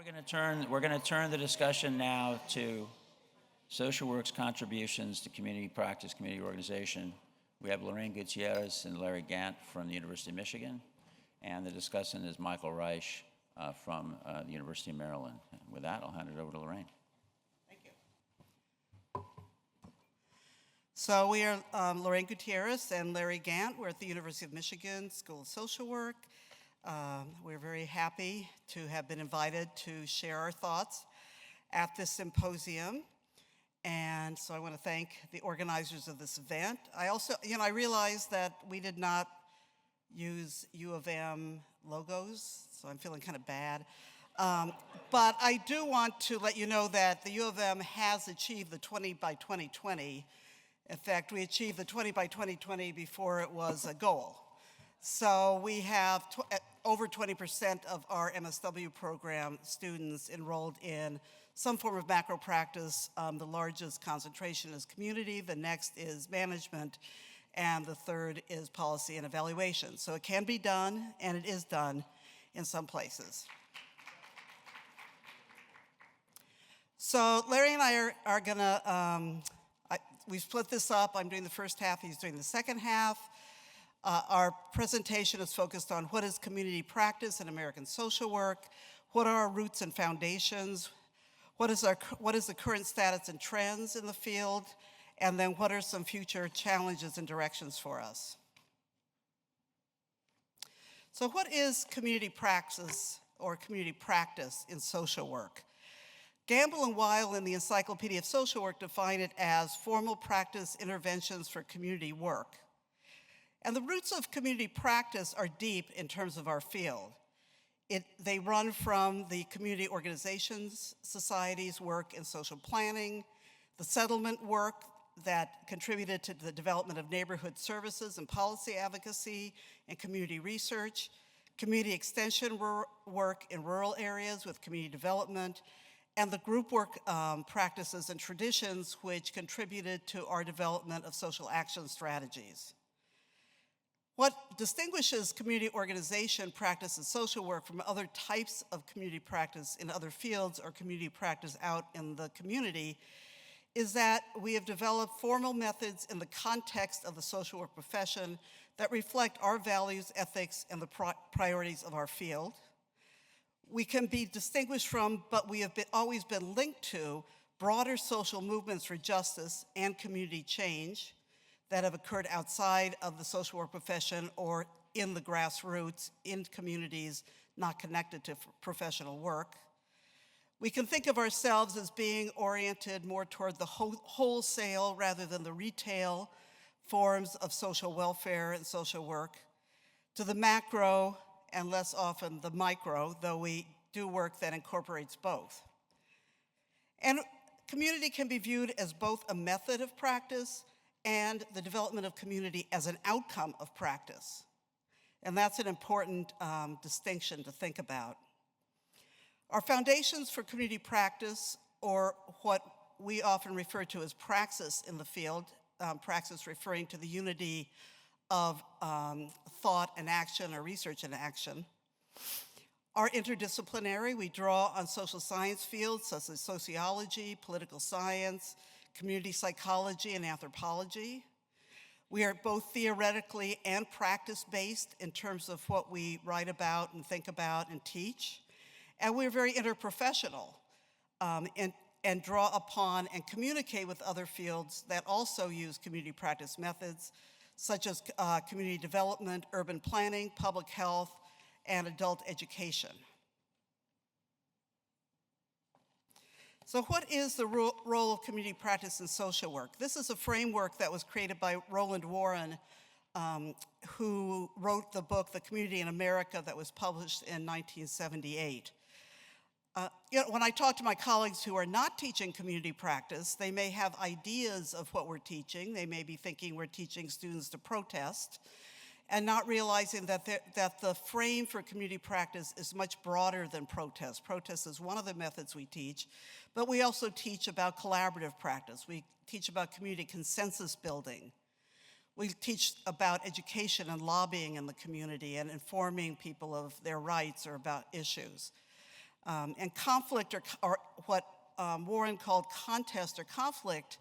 We're going to turn the discussion now to social work's contributions to community practice, community organization. We have Lorraine Gutierrez and Larry Gant from the University of Michigan, and the discussant is Michael Reisch from the University of Maryland. And with that, I'll hand it over to Lorraine. Thank you. So we are Lorraine Gutierrez and Larry Gant. We're at the University of Michigan School of Social Work. We're very happy to have been invited to share our thoughts at this symposium. And so I want to thank the organizers of this event. I also, I realized that we did not use U of M logos, so I'm feeling kind of bad. But I do want to let you know that the U of M has achieved the 20 by 2020. In fact, we achieved the 20 by 2020 before it was a goal. So we have over 20% of our MSW program students enrolled in some form of macro practice. The largest concentration is community, the next is management, and the third is policy and evaluation. So it can be done, and it is done in some places. So Larry and I are gonna, we've split this up. I'm doing the first half, he's doing the second half. Our presentation is focused on what is community practice in American social work, what are our roots and foundations, what is the current status and trends in the field, and then what are some future challenges and directions for us. So what is community praxis or community practice in social work? Gamble and Weil in the Encyclopedia of Social Work define it as formal practice interventions for community work. And the roots of community practice are deep in terms of our field. They run from the community organizations, societies' work in social planning, the settlement work that contributed to the development of neighborhood services and policy advocacy and community research, community extension work in rural areas with community development, and the group work practices and traditions which contributed to our development of social action strategies. What distinguishes community organization practice and social work from other types of community practice in other fields or community practice out in the community is that we have developed formal methods in the context of the social work profession that reflect our values, ethics, and the priorities of our field. We can be distinguished from, but we have always been linked to, broader social movements for justice and community change that have occurred outside of the social work profession or in the grassroots, in communities not connected to professional work. We can think of ourselves as being oriented more toward the wholesale rather than the retail forms of social welfare and social work, to the macro and less often the micro, though we do work that incorporates both. And community can be viewed as both a method of practice and the development of community as an outcome of practice. And that's an important distinction to think about. Our foundations for community practice, or what we often refer to as praxis in the field, praxis referring to the unity of thought and action or research and action, are interdisciplinary. We draw on social science fields such as sociology, political science, community psychology, and anthropology. We are both theoretically and practice-based in terms of what we write about and think about and teach. And we're very interprofessional and draw upon and communicate with other fields that also use community practice methods, such as community development, urban planning, public health, and adult education. So what is the role of community practice in social work? This is a framework that was created by Roland Warren, who wrote the book, The Community in America, that was published in 1978. When I talk to my colleagues who are not teaching community practice, they may have ideas of what we're teaching. They may be thinking we're teaching students to protest, and not realizing that the frame for community practice is much broader than protest. Protest is one of the methods we teach, but we also teach about collaborative practice. We teach about community consensus building. We teach about education and lobbying in the community and informing people of their rights or about issues. And conflict, or what Warren called contest or conflict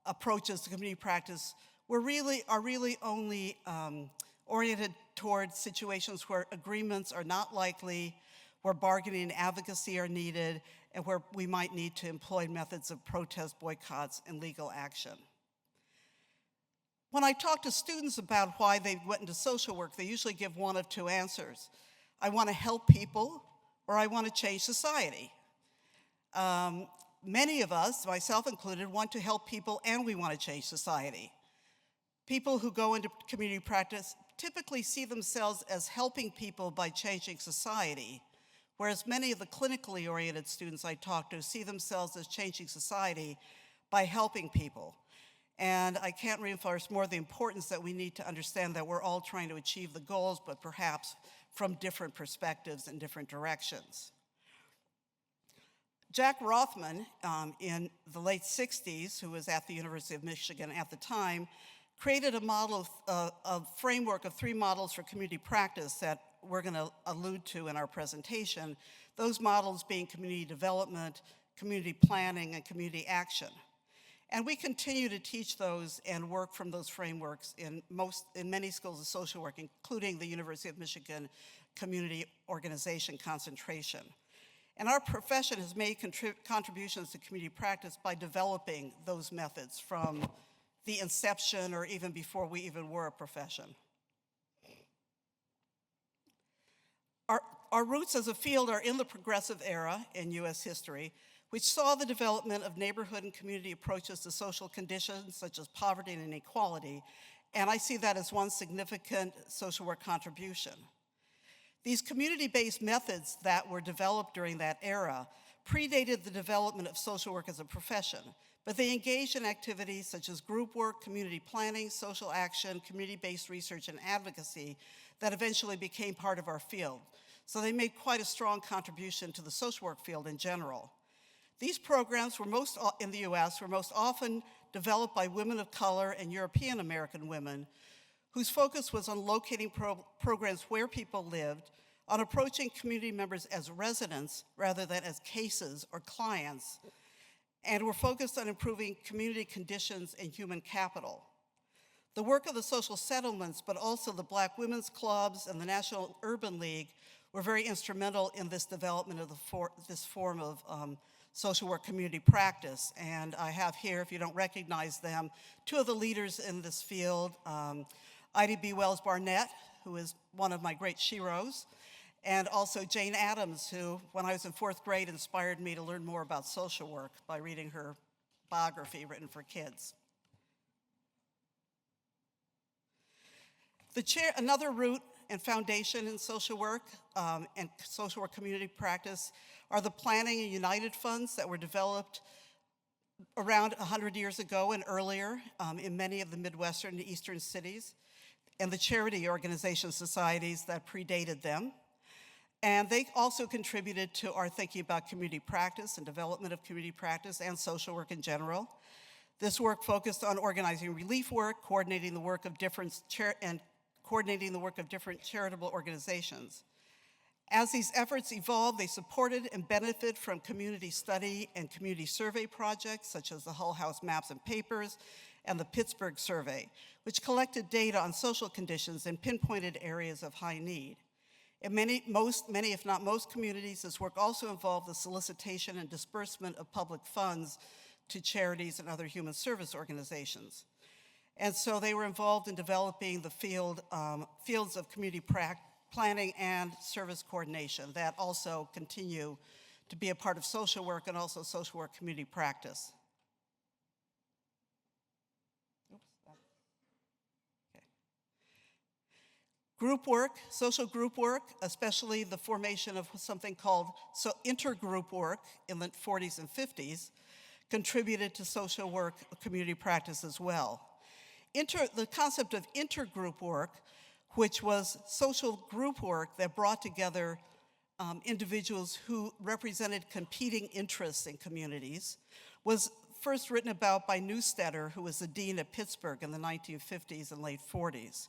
approaches to community practice are really only oriented towards situations where agreements are not likely, where bargaining and advocacy are needed, and where we might need to employ methods of protest, boycotts, and legal action. When I talk to students about why they went into social work, they usually give one of two answers. I want to help people, or I want to change society. Many of us, myself included, want to help people and we want to change society. People who go into community practice typically see themselves as helping people by changing society, whereas many of the clinically oriented students I talk to see themselves as changing society by helping people. And I can't reinforce more the importance that we need to understand that we're all trying to achieve the goals, but perhaps from different perspectives and different directions. Jack Rothman, in the late 60s, who was at the University of Michigan at the time, created a model a framework of 3 models for community practice that we're going to allude to in our presentation, those models being community development, community planning, and community action. And we continue to teach those and work from those frameworks in many schools of social work, including the University of Michigan Community Organization concentration. And our profession has made contributions to community practice by developing those methods from the inception or even before we even were a profession. Our roots as a field are in the progressive era in US history, which saw the development of neighborhood and community approaches to social conditions such as poverty and inequality, and I see that as one significant social work contribution. These community-based methods that were developed during that era predated the development of social work as a profession, but they engaged in activities such as group work, community planning, social action, community-based research, and advocacy that eventually became part of our field. So they made quite a strong contribution to the social work field in general. These programs in the US were most often developed by women of color and European American women whose focus was on locating programs where people lived, on approaching community members as residents rather than as cases or clients, and were focused on improving community conditions and human capital. The work of the social settlements, but also the Black Women's Clubs and the National Urban League were very instrumental in this development of this form of social work community practice. And I have here, if you don't recognize them, 2 of the leaders in this field, Ida B. Wells Barnett, who is one of my great sheroes, and also Jane Addams, who, when I was in 4th grade, inspired me to learn more about social work by reading her biography written for kids. Another root and foundation in social work and social work community practice are the planning and united funds that were developed around 100 years ago and earlier in many of the Midwestern and Eastern cities, and the charity organization societies that predated them. And they also contributed to our thinking about community practice and development of community practice and social work in general. This work focused on organizing relief work, coordinating the work of different charitable organizations. As these efforts evolved, they supported and benefited from community study and community survey projects, such as the Hull House Maps and Papers and the Pittsburgh Survey, which collected data on social conditions and pinpointed areas of high need. In many, if not most communities, this work also involved the solicitation and disbursement of public funds to charities and other human service organizations. And so they were involved in developing the fields of community planning and service coordination that also continue to be a part of social work and also social work community practice. Group work, social group work, especially the formation of something called intergroup work in the 40s and 50s, contributed to social work community practice as well. The concept of intergroup work, which was social group work that brought together individuals who represented competing interests in communities, was first written about by Neustetter, who was the dean of Pittsburgh in the 1950s and late 40s.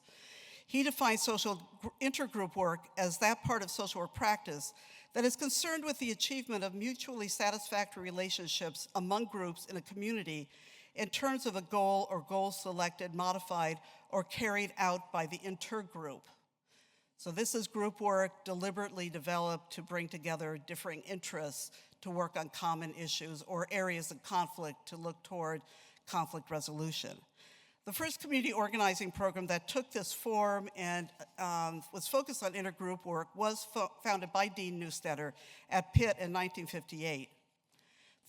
He defined social intergroup work as that part of social work practice that is concerned with the achievement of mutually satisfactory relationships among groups in a community in terms of a goal or goals selected, modified, or carried out by the intergroup. So this is group work deliberately developed to bring together differing interests to work on common issues or areas of conflict to look toward conflict resolution. The first community organizing program that took this form and was focused on intergroup work was founded by Dean Newstetter at Pitt in 1958.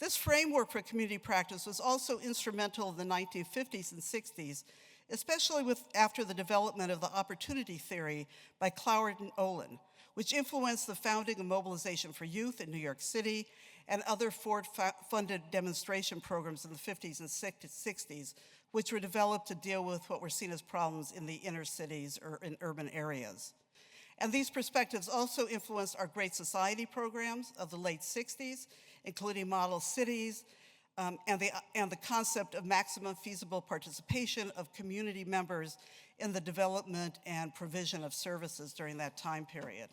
This framework for community practice was also instrumental in the 1950s and 60s, especially after the development of the opportunity theory by Cloward and Olin, which influenced the founding of Mobilization for Youth in New York City and other Ford-funded demonstration programs in the 50s and 60s, which were developed to deal with what were seen as problems in the inner cities or in urban areas. And these perspectives also influenced our Great Society programs of the late 60s, including model cities, and the concept of maximum feasible participation of community members in the development and provision of services during that time period.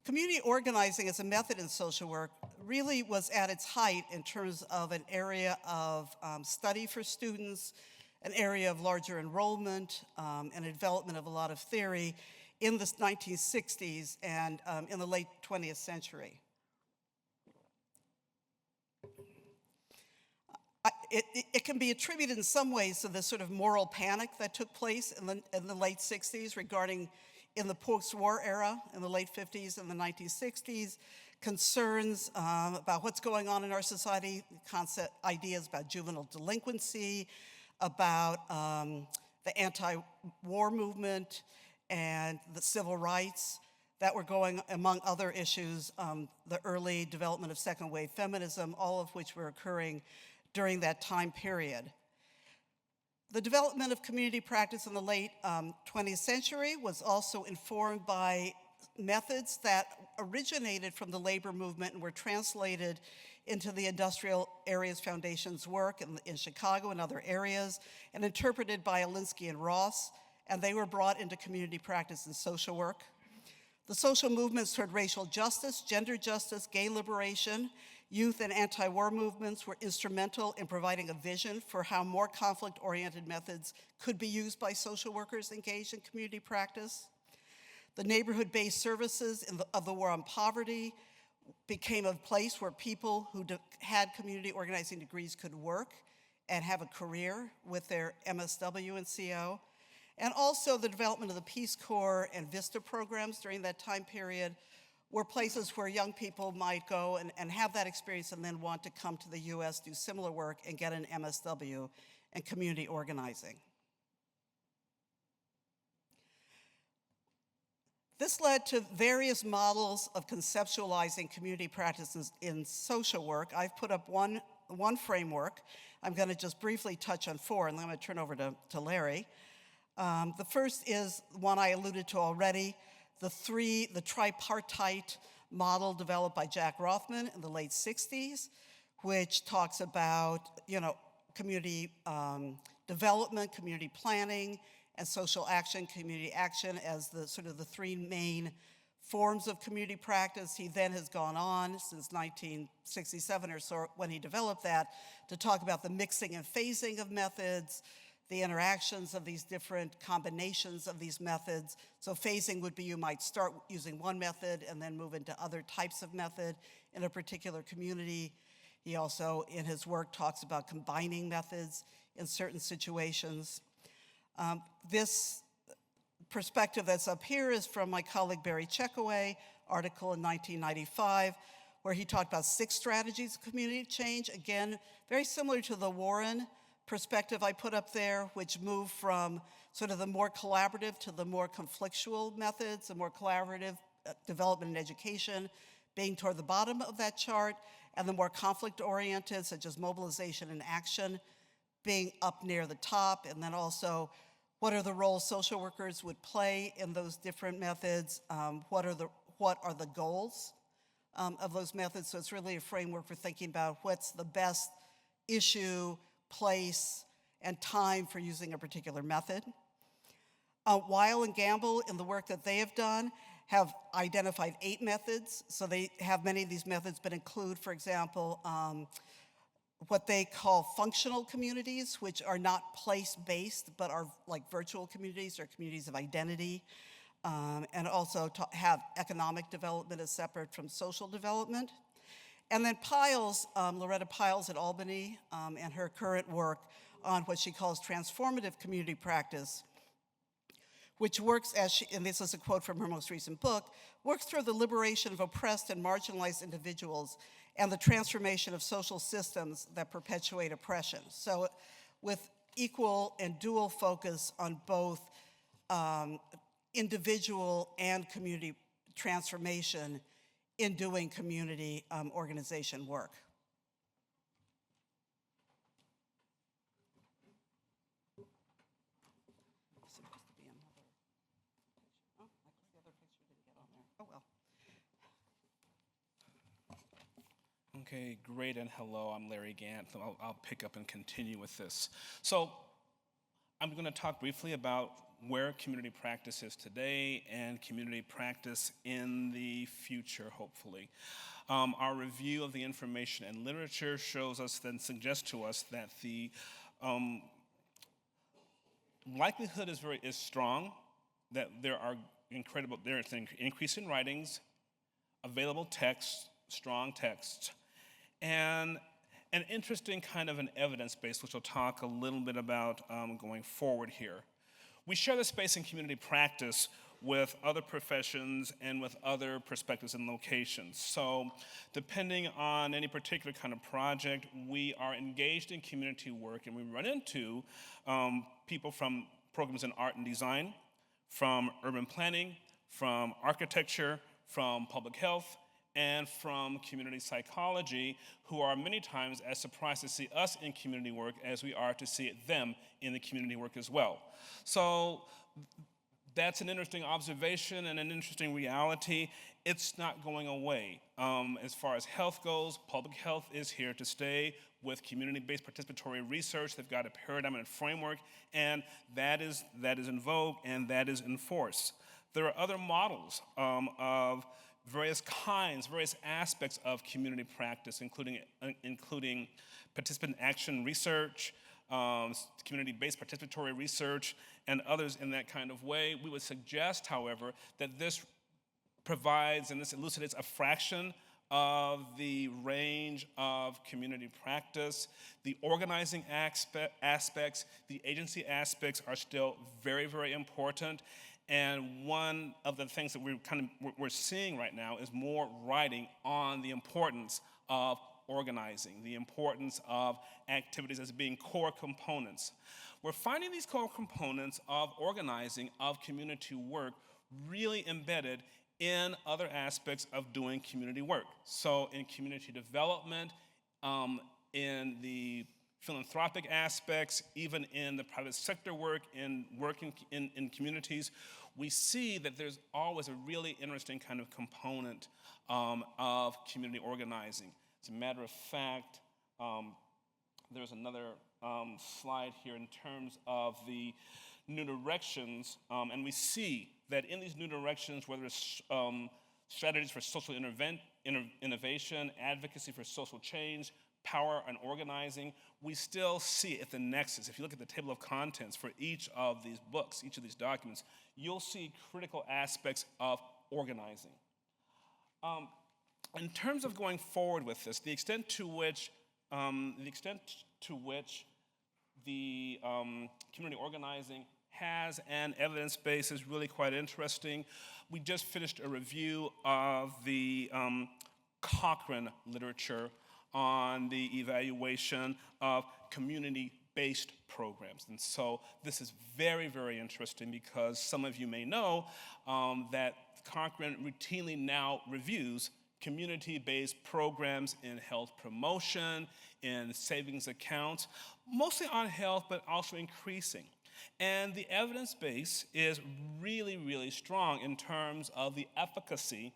Community organizing as a method in social work really was at its height in terms of an area of study for students, an area of larger enrollment, and a development of a lot of theory in the 1960s and in the late 20th century. It can be attributed in some ways to this sort of moral panic that took place in the late 60s regarding, in the post-war era, in the late 50s and the 1960s, concerns about what's going on in our society, ideas about juvenile delinquency, about the anti-war movement and the civil rights that were going, among other issues, the early development of second wave feminism, all of which were occurring during that time period. The development of community practice in the late 20th century was also informed by methods that originated from the labor movement and were translated into the Industrial Areas Foundation's work in Chicago and other areas, and interpreted by Alinsky and Ross, and they were brought into community practice in social work. The social movements toward racial justice, gender justice, gay liberation, youth and anti-war movements were instrumental in providing a vision for how more conflict-oriented methods could be used by social workers engaged in community practice. The neighborhood-based services of the War on Poverty became a place where people who had community organizing degrees could work and have a career with their MSW and CO. And also the development of the Peace Corps and VISTA programs during that time period were places where young people might go and have that experience and then want to come to the US, do similar work, and get an MSW in community organizing. This led to various models of conceptualizing community practices in social work. I've put up one framework. I'm going to just briefly touch on four, and then I'm going to turn over to Larry. The first is one I alluded to already, the tripartite model developed by Jack Rothman in the late 60s, which talks about, community development, community planning, and social action, community action as the sort of the three main forms of community practice. He then has gone on since 1967 or so when he developed that to talk about the mixing and phasing of methods, the interactions of these different combinations of these methods. So phasing would be you might start using one method and then move into other types of method in a particular community. He also, in his work, talks about combining methods in certain situations. This perspective that's up here is from my colleague Barry Checkaway, article in 1995, where he talked about 6 strategies of community change. Again, very similar to the Warren perspective I put up there, which moved from sort of the more collaborative to the more conflictual methods, the more collaborative development and education being toward the bottom of that chart, and the more conflict-oriented, such as mobilization and action, being up near the top, and then also what are the roles social workers would play in those different methods, what are the goals of those methods. So it's really a framework for thinking about what's the best issue, place, and time for using a particular method. Weil and Gamble, in the work that they have done, have identified 8 methods. So they have many of these methods, but include, for example, what they call functional communities, which are not place-based, but are like virtual communities or communities of identity, and also have economic development as separate from social development. And then Piles, Loretta Piles at Albany, and her current work on what she calls transformative community practice, which works as she, and this is a quote from her most recent book, works through the liberation of oppressed and marginalized individuals and the transformation of social systems that perpetuate oppression. So with equal and dual focus on both individual and community transformation in doing community organization work. Okay, great, and hello, I'm Larry Gant. I'll pick up and continue with this. So I'm going to talk briefly about where community practice is today and community practice in the future, hopefully. Our review of the information and literature shows us and suggests to us that the likelihood is strong that there's an increase in writings, available texts, strong texts, and an interesting kind of an evidence base, which we'll talk a little bit about going forward here. We share the space in community practice with other professions and with other perspectives and locations. So depending on any particular kind of project, we are engaged in community work, and we run into people from programs in art and design, from urban planning, from architecture, from public health, and from community psychology, who are many times as surprised to see us in community work as we are to see them in the community work as well. So that's an interesting observation and an interesting reality. It's not going away. As far as health goes, public health is here to stay with community-based participatory research. They've got a paradigm and a framework, and that is in vogue and that is in force. There are other models of various aspects of community practice, including participant action research, community-based participatory research, and others in that kind of way. We would suggest, however, that this provides and this elucidates a fraction of the range of community practice. The organizing aspects, the agency aspects are still very, very important. And one of the things that we're seeing right now is more writing on the importance of organizing, the importance of activities as being core components. We're finding these core components of organizing, of community work, really embedded in other aspects of doing community work. So in community development, in the philanthropic aspects, even in the private sector work, in working in communities, we see that there's always a really interesting kind of component of community organizing. As a matter of fact, there's another slide here in terms of the new directions, and we see that in these new directions, whether it's strategies for social innovation, advocacy for social change, power and organizing, we still see at the nexus. If you look at the table of contents for each of these books, each of these documents, you'll see critical aspects of organizing. In terms of going forward with this, the extent to which the community organizing has an evidence base is really quite interesting. We just finished a review of the Cochrane literature on the evaluation of community-based programs. And so this is very, very interesting because some of you may know that Cochrane routinely now reviews community-based programs in health promotion, in savings accounts, mostly on health, but also increasing. And the evidence base is really, really strong in terms of the efficacy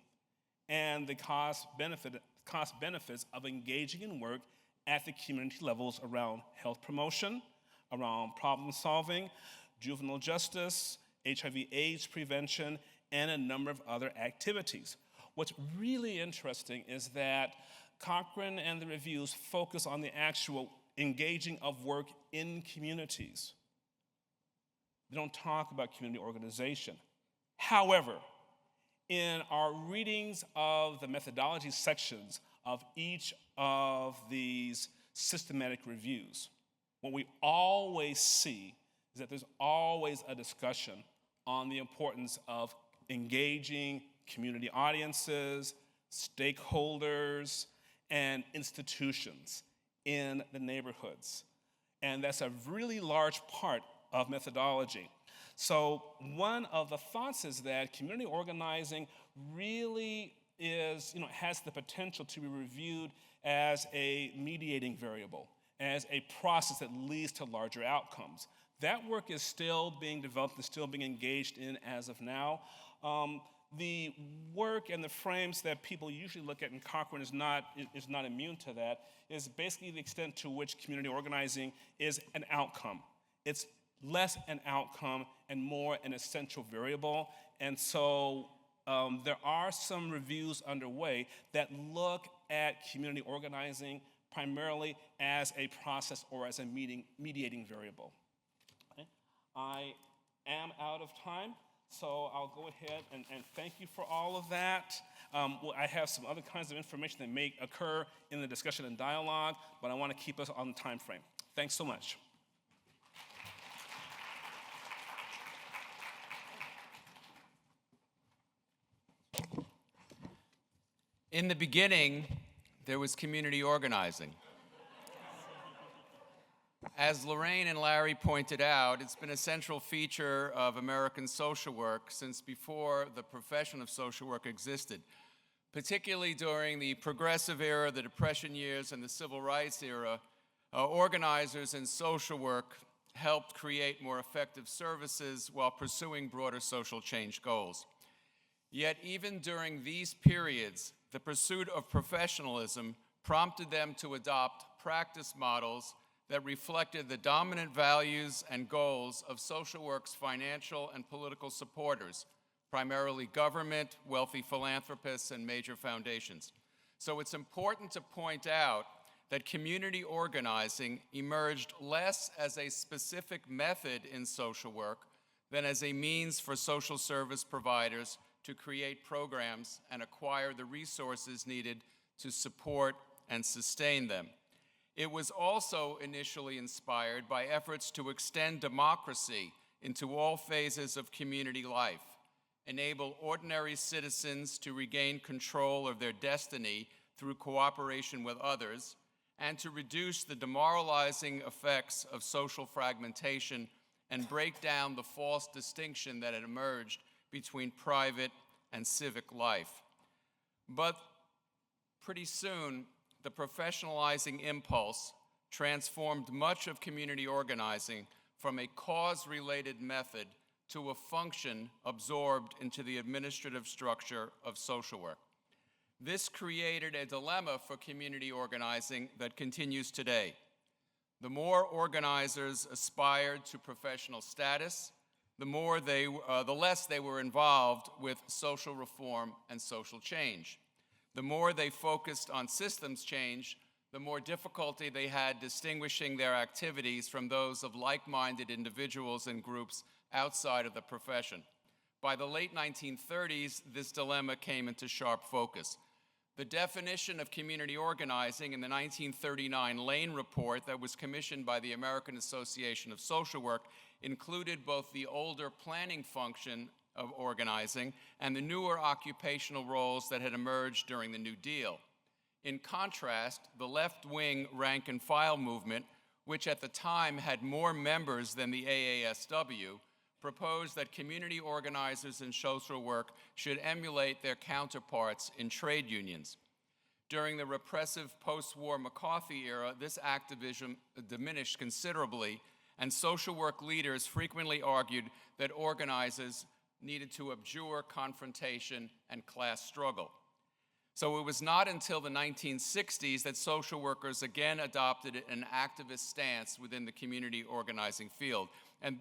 and the cost benefits of engaging in work at the community levels around health promotion, around problem solving, juvenile justice, HIV/AIDS prevention, and a number of other activities. What's really interesting is that Cochrane and the reviews focus on the actual engaging of work in communities. They don't talk about community organization. However, in our readings of the methodology sections of each of these systematic reviews, what we always see is that there's always a discussion on the importance of engaging community audiences, stakeholders, and institutions in the neighborhoods. And that's a really large part of methodology. So one of the thoughts is that community organizing really has the potential to be reviewed as a mediating variable, as a process that leads to larger outcomes. That work is still being developed and still being engaged in as of now. The work and the frames that people usually look at in Cochrane is not immune to that, is basically the extent to which community organizing is an outcome. It's less an outcome and more an essential variable. And so there are some reviews underway that look at community organizing primarily as a process or as a mediating variable. Okay? I am out of time, so I'll go ahead and thank you for all of that. I have some other kinds of information that may occur in the discussion and dialogue, but I want to keep us on the time frame. Thanks so much. In the beginning, there was community organizing. As Lorraine and Larry pointed out, it's been a central feature of American social work since before the profession of social work existed, particularly during the progressive era, the Depression years, and the Civil Rights era. Organizers in social work helped create more effective services while pursuing broader social change goals. Yet even during these periods, the pursuit of professionalism prompted them to adopt practice models that reflected the dominant values and goals of social work's financial and political supporters, primarily government, wealthy philanthropists, and major foundations. So it's important to point out that community organizing emerged less as a specific method in social work than as a means for social service providers to create programs and acquire the resources needed to support and sustain them. It was also initially inspired by efforts to extend democracy into all phases of community life, enable ordinary citizens to regain control of their destiny through cooperation with others, and to reduce the demoralizing effects of social fragmentation and break down the false distinction that had emerged between private and civic life. But pretty soon, the professionalizing impulse transformed much of community organizing from a cause-related method to a function absorbed into the administrative structure of social work. This created a dilemma for community organizing that continues today. The more organizers aspired to professional status, the less they were involved with social reform and social change. The more they focused on systems change, the more difficulty they had distinguishing their activities from those of like-minded individuals and groups outside of the profession. By the late 1930s, this dilemma came into sharp focus. The definition of community organizing in the 1939 Lane Report that was commissioned by the American Association of Social Work included both the older planning function of organizing and the newer occupational roles that had emerged during the New Deal. In contrast, the left-wing rank-and-file movement, which at the time had more members than the AASW, proposed that community organizers in social work should emulate their counterparts in trade unions. During the repressive post-war McCarthy era, this activism diminished considerably, and social work leaders frequently argued that organizers needed to abjure confrontation and class struggle. So it was not until the 1960s that social workers again adopted an activist stance within the community organizing field.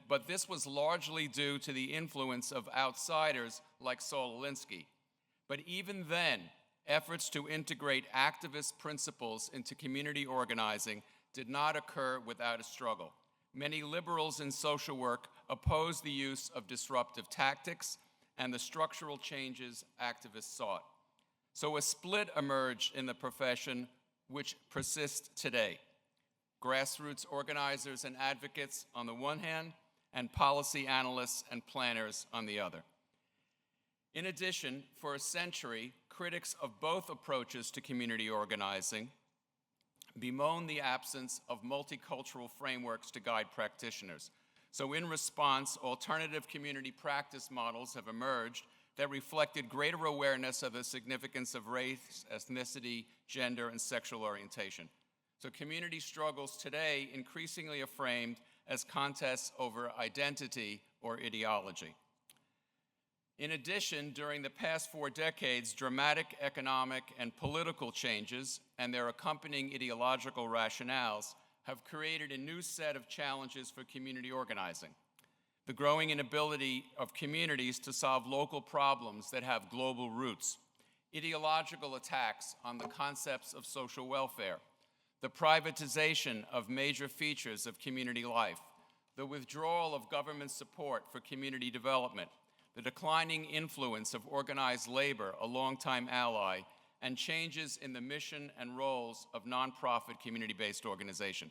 But this was largely due to the influence of outsiders like Saul Alinsky. But even then, efforts to integrate activist principles into community organizing did not occur without a struggle. Many liberals in social work opposed the use of disruptive tactics and the structural changes activists sought. So a split emerged in the profession which persists today. Grassroots organizers and advocates on the one hand, and policy analysts and planners on the other. In addition, for a century, critics of both approaches to community organizing bemoaned the absence of multicultural frameworks to guide practitioners. So in response, alternative community practice models have emerged that reflected greater awareness of the significance of race, ethnicity, gender, and sexual orientation. So community struggles today increasingly are framed as contests over identity or ideology. In addition, during the past 4 decades, dramatic economic and political changes and their accompanying ideological rationales have created a new set of challenges for community organizing. The growing inability of communities to solve local problems that have global roots, ideological attacks on the concepts of social welfare, the privatization of major features of community life, the withdrawal of government support for community development, the declining influence of organized labor, a longtime ally, and changes in the mission and roles of nonprofit community-based organization.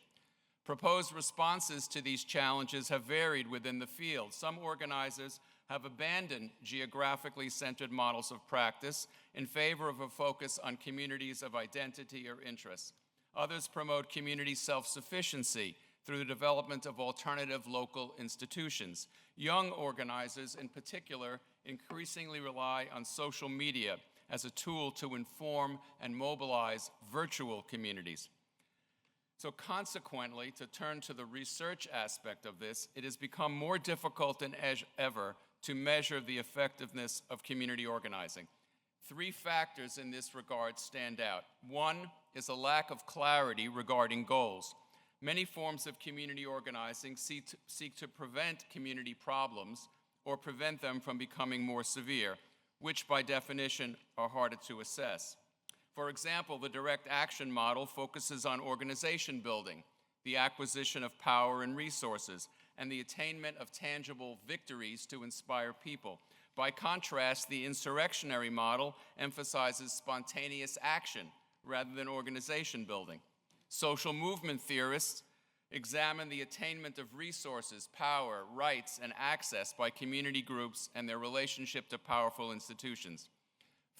Proposed responses to these challenges have varied within the field. Some organizers have abandoned geographically centered models of practice in favor of a focus on communities of identity or interest. Others promote community self-sufficiency through the development of alternative local institutions. Young organizers, in particular, increasingly rely on social media as a tool to inform and mobilize virtual communities. So consequently, to turn to the research aspect of this, it has become more difficult than ever to measure the effectiveness of community organizing. 3 factors in this regard stand out. One is a lack of clarity regarding goals. Many forms of community organizing seek to prevent community problems or prevent them from becoming more severe, which by definition are harder to assess. For example, the direct action model focuses on organization building, the acquisition of power and resources, and the attainment of tangible victories to inspire people. By contrast, the insurrectionary model emphasizes spontaneous action rather than organization building. Social movement theorists examine the attainment of resources, power, rights, and access by community groups and their relationship to powerful institutions.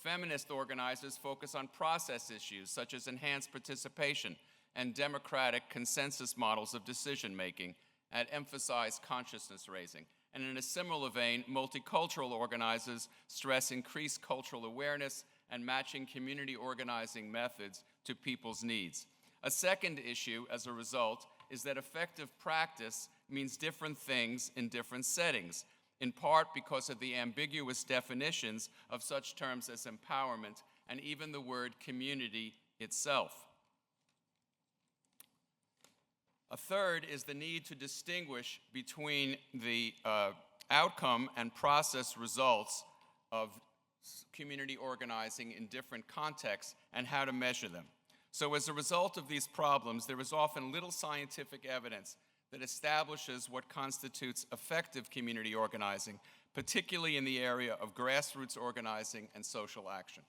Feminist organizers focus on process issues such as enhanced participation and democratic consensus models of decision-making and emphasize consciousness raising. And in a similar vein, multicultural organizers stress increased cultural awareness and matching community organizing methods to people's needs. A second issue, as a result, is that effective practice means different things in different settings, in part because of the ambiguous definitions of such terms as empowerment and even the word community itself. A third is the need to distinguish between the outcome and process results of community organizing in different contexts and how to measure them. So as a result of these problems, there is often little scientific evidence that establishes what constitutes effective community organizing, particularly in the area of grassroots organizing and social action.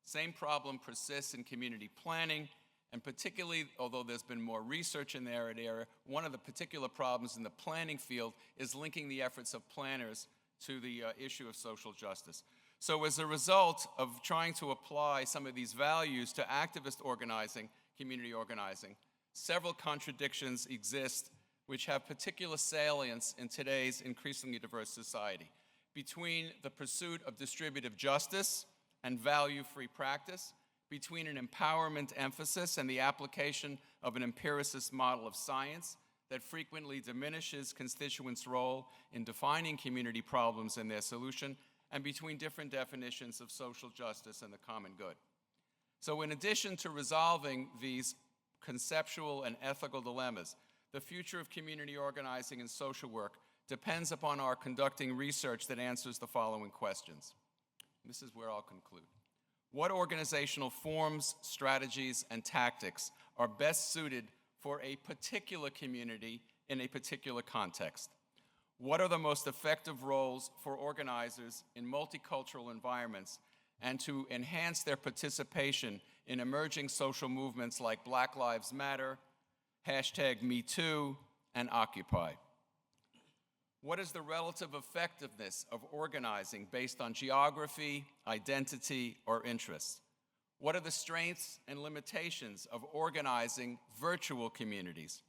Same problem persists in community planning, and particularly, although there's been more research in that area, one of the particular problems in the planning field is linking the efforts of planners to the issue of social justice. So as a result of trying to apply some of these values to activist organizing, community organizing, several contradictions exist which have particular salience in today's increasingly diverse society. Between the pursuit of distributive justice and value-free practice, between an empowerment emphasis and the application of an empiricist model of science that frequently diminishes constituents' role in defining community problems and their solution, and between different definitions of social justice and the common good. So in addition to resolving these conceptual and ethical dilemmas, the future of community organizing and social work depends upon our conducting research that answers the following questions. This is where I'll conclude. What organizational forms, strategies, and tactics are best suited for a particular community in a particular context? What are the most effective roles for organizers in multicultural environments and to enhance their participation in emerging social movements like Black Lives Matter, #MeToo, and Occupy? What is the relative effectiveness of organizing based on geography, identity, or interests? What are the strengths and limitations of organizing virtual communities?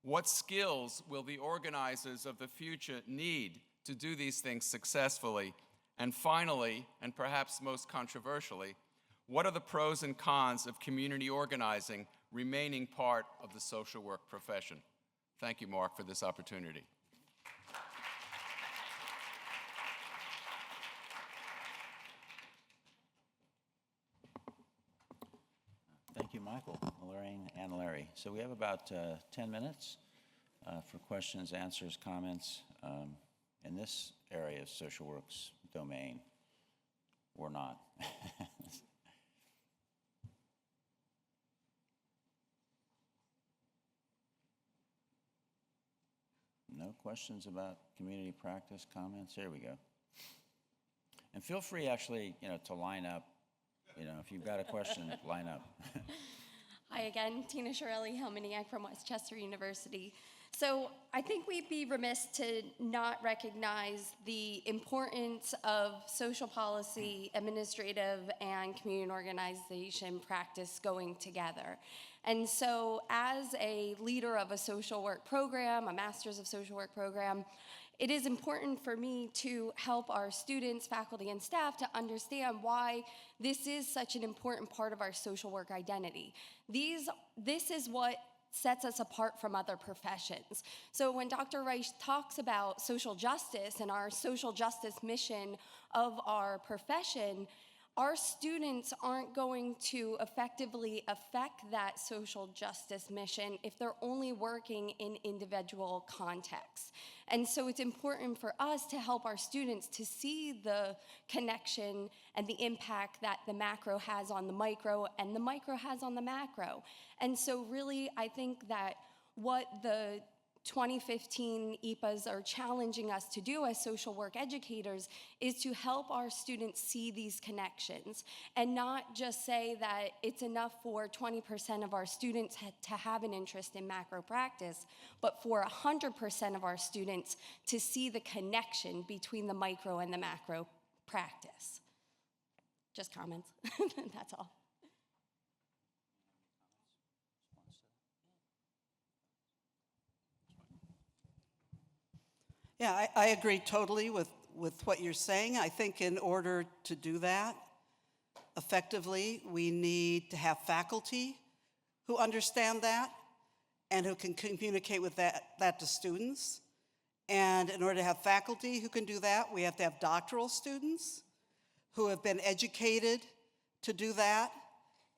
What skills will the organizers of the future need to do these things successfully? And finally, and perhaps most controversially, what are the pros and cons of community organizing remaining part of the social work profession? Thank you, Mark, for this opportunity. Thank you, Michael, Lorraine, and Larry. So we have about 10 minutes for questions, answers, comments in this area of social work's domain, or not. No questions about community practice, comments? Here we go. And feel free, actually, to line up. If you've got a question, line up. Hi again, Tina Shirelli-Helminiak from Westchester University. So I think we'd be remiss to not recognize the importance of social policy, administrative, and community organization practice going together. And so as a leader of a social work program, a master's of social work program, it is important for me to help our students, faculty, and staff to understand why this is such an important part of our social work identity. This is what sets us apart from other professions. So when Dr. Reisch talks about social justice and our social justice mission of our profession, our students aren't going to effectively affect that social justice mission if they're only working in individual contexts. And so it's important for us to help our students to see the connection and the impact that the macro has on the micro and the micro has on the macro. And so really, I think that what the 2015 EPAs are challenging us to do as social work educators is to help our students see these connections and not just say that it's enough for 20% of our students to have an interest in macro practice, but for 100% of our students to see the connection between the micro and the macro practice. Just comments, that's all. Yeah, I agree totally with what you're saying. I think in order to do that effectively, we need to have faculty who understand that and who can communicate with that to students. And in order to have faculty who can do that, we have to have doctoral students who have been educated to do that.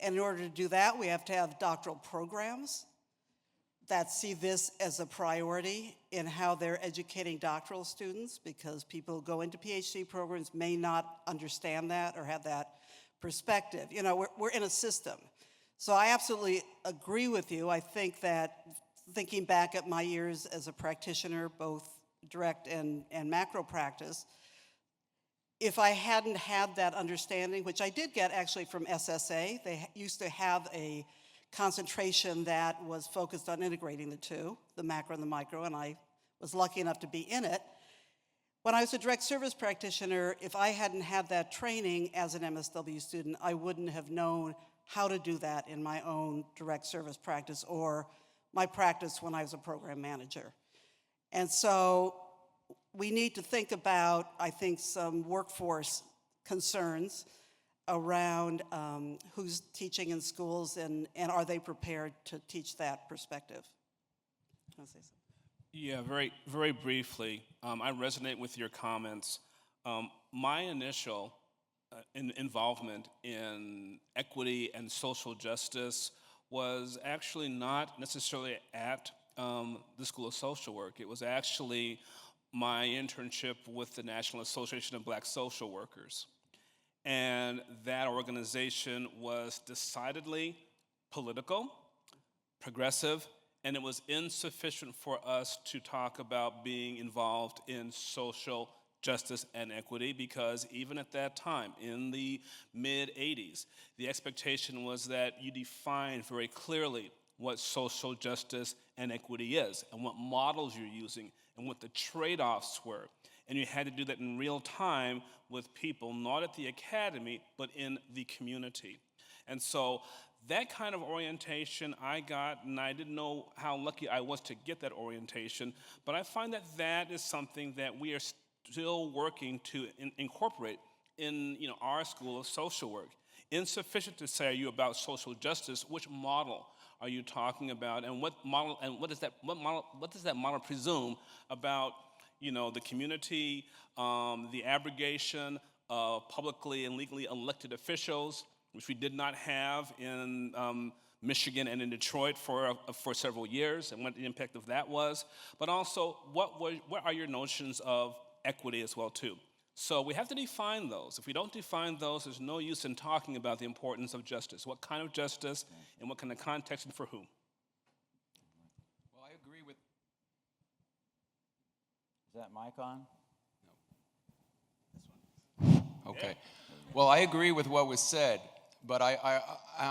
And in order to do that, we have to have doctoral programs that see this as a priority in how they're educating doctoral students, because people who go into PhD programs may not understand that or have that perspective. We're in a system. So I absolutely agree with you. I think that thinking back at my years as a practitioner, both direct and macro practice, if I hadn't had that understanding, which I did get actually from SSA, they used to have a concentration that was focused on integrating the two, the macro and the micro, and I was lucky enough to be in it. When I was a direct service practitioner, if I hadn't had that training as an MSW student, I wouldn't have known how to do that in my own direct service practice or my practice when I was a program manager. And so we need to think about, I think, some workforce concerns around who's teaching in schools and are they prepared to teach that perspective? You want to say something? Yeah, very, very briefly. I resonate with your comments My initial involvement in equity and social justice was actually not necessarily at the School of Social Work. It was actually my internship with the National Association of Black Social Workers. And that organization was decidedly political, progressive, and it was insufficient for us to talk about being involved in social justice and equity, because even at that time, in the mid-'80s, the expectation was that you define very clearly what social justice and equity is, and what models you're using, and what the trade-offs were. And you had to do that in real time with people, not at the academy, but in the community. And so that kind of orientation I got, and I didn't know how lucky I was to get that orientation, but I find that that is something that we are still working to incorporate in our School of Social Work. Insufficient to say, are you about social justice? Which model are you talking about, and what does that model presume about the community, the abrogation of publicly and legally elected officials, which we did not have in Michigan and in Detroit for several years, and what the impact of that was. But also, what are your notions of equity as well too? So we have to define those. If we don't define those, there's no use in talking about the importance of justice. What kind of justice, and what kind of context, and for whom? Well, I agree with. Is that mic on? Okay. Well, I agree with what was said, but I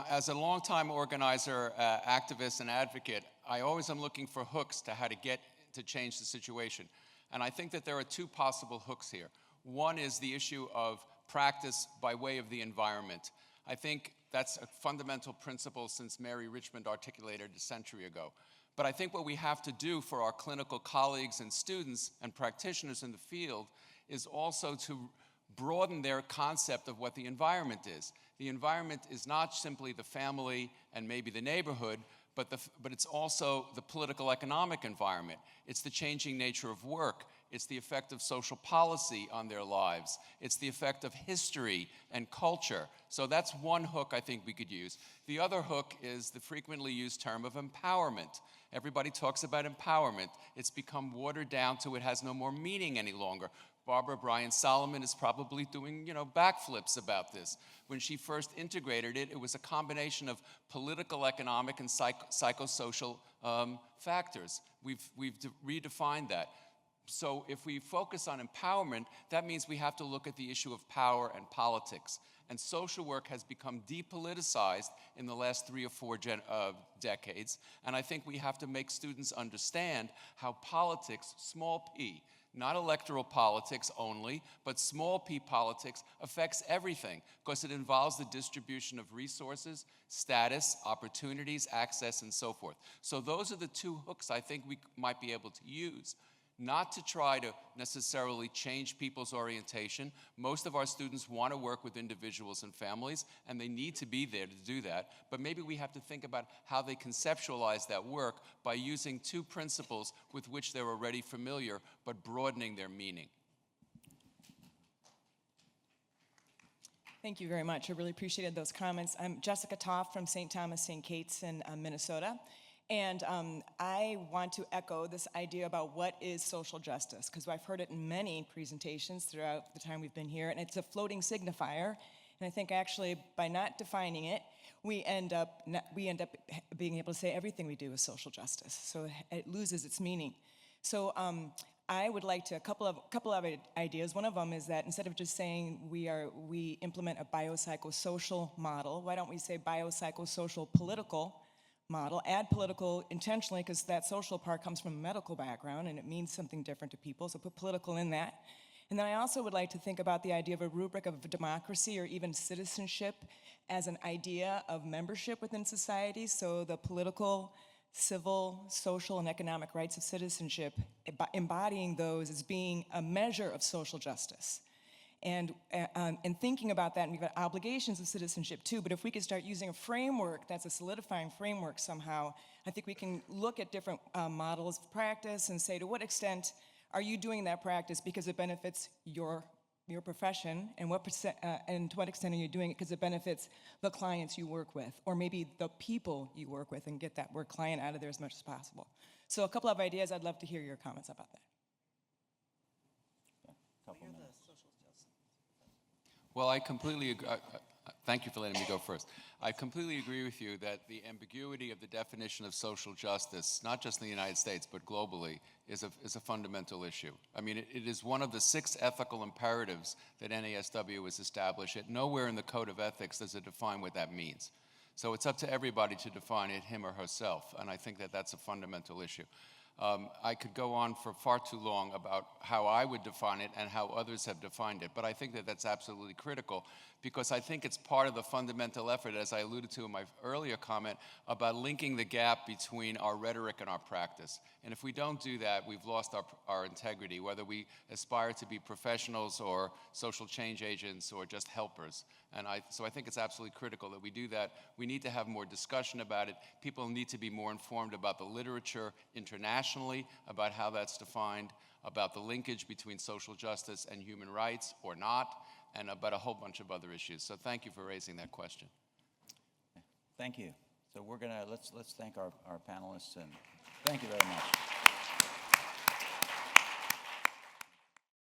as a longtime organizer, activist, and advocate, I always am looking for hooks to how to get to change the situation. And I think that there are two possible hooks here. One is the issue of practice by way of the environment. I think that's a fundamental principle since Mary Richmond articulated a century ago. But I think what we have to do for our clinical colleagues and students and practitioners in the field is also to broaden their concept of what the environment is. The environment is not simply the family and maybe the neighborhood, but it's also the political economic environment. It's the changing nature of work. It's the effect of social policy on their lives. It's the effect of history and culture. So that's one hook I think we could use. The other hook is the frequently used term of empowerment. Everybody talks about empowerment. It's become watered down to it has no more meaning any longer. Barbara Bryant-Solomon is probably doing, backflips about this. When she first integrated it, it was a combination of political, economic, and psychosocial factors. We've redefined that. So if we focus on empowerment, that means we have to look at the issue of power and politics. And social work has become depoliticized in the last 3 or 4 decades. And I think we have to make students understand how politics, small p, not electoral politics only, but small p politics affects everything because it involves the distribution of resources, status, opportunities, access, and so forth. So those are the two hooks I think we might be able to use. Not to try to necessarily change people's orientation. Most of our students want to work with individuals and families, and they need to be there to do that. But maybe we have to think about how they conceptualize that work by using two principles with which they're already familiar, but broadening their meaning. Thank you very much. I really appreciated those comments. I'm Jessica Toff from St. Thomas St. Kate's in Minnesota. And I want to echo this idea about what is social justice, because I've heard it in many presentations throughout the time we've been here, and it's a floating signifier. And I think actually by not defining it, we end up being able to say everything we do is social justice. So it loses its meaning. So I would like to, a couple of ideas. One of them is that instead of just saying we implement a biopsychosocial model, why don't we say biopsychosocial political model, add political intentionally because that social part comes from a medical background and it means something different to people, so put political in that. And then I also would like to think about the idea of a rubric of democracy or even citizenship as an idea of membership within society, so the political, civil, social, and economic rights of citizenship, embodying those as being a measure of social justice. And thinking about that, and we've got obligations of citizenship too, but if we could start using a framework that's a solidifying framework somehow, I think we can look at different models of practice and say, to what extent are you doing that practice because it benefits your your profession, and and to what extent are you doing it because it benefits the clients you work with, or maybe the people you work with, and get that word client out of there as much as possible. So a couple of ideas. I'd love to hear your comments about that. Couple minutes. Well, I completely agree. Thank you for letting me go first. I completely agree with you that the ambiguity of the definition of social justice, not just in the United States, but globally, is a fundamental issue. I mean, it is one of the 6 ethical imperatives that NASW has established. Yet nowhere in the Code of Ethics does it define what that means. So it's up to everybody to define it, him or herself, and I think that that's a fundamental issue. I could go on for far too long about how I would define it and how others have defined it, but I think that that's absolutely critical because I think it's part of the fundamental effort, as I alluded to in my earlier comment, about linking the gap between our rhetoric and our practice. And if we don't do that, we've lost our integrity, whether we aspire to be professionals or social change agents or just helpers. And so I think it's absolutely critical that we do that. We need to have more discussion about it. People need to be more informed about the literature internationally, about how that's defined, about the linkage between social justice and human rights or not, and about a whole bunch of other issues. So thank you for raising that question. Thank you. So we're gonna, let's thank our panelists, and thank you very much.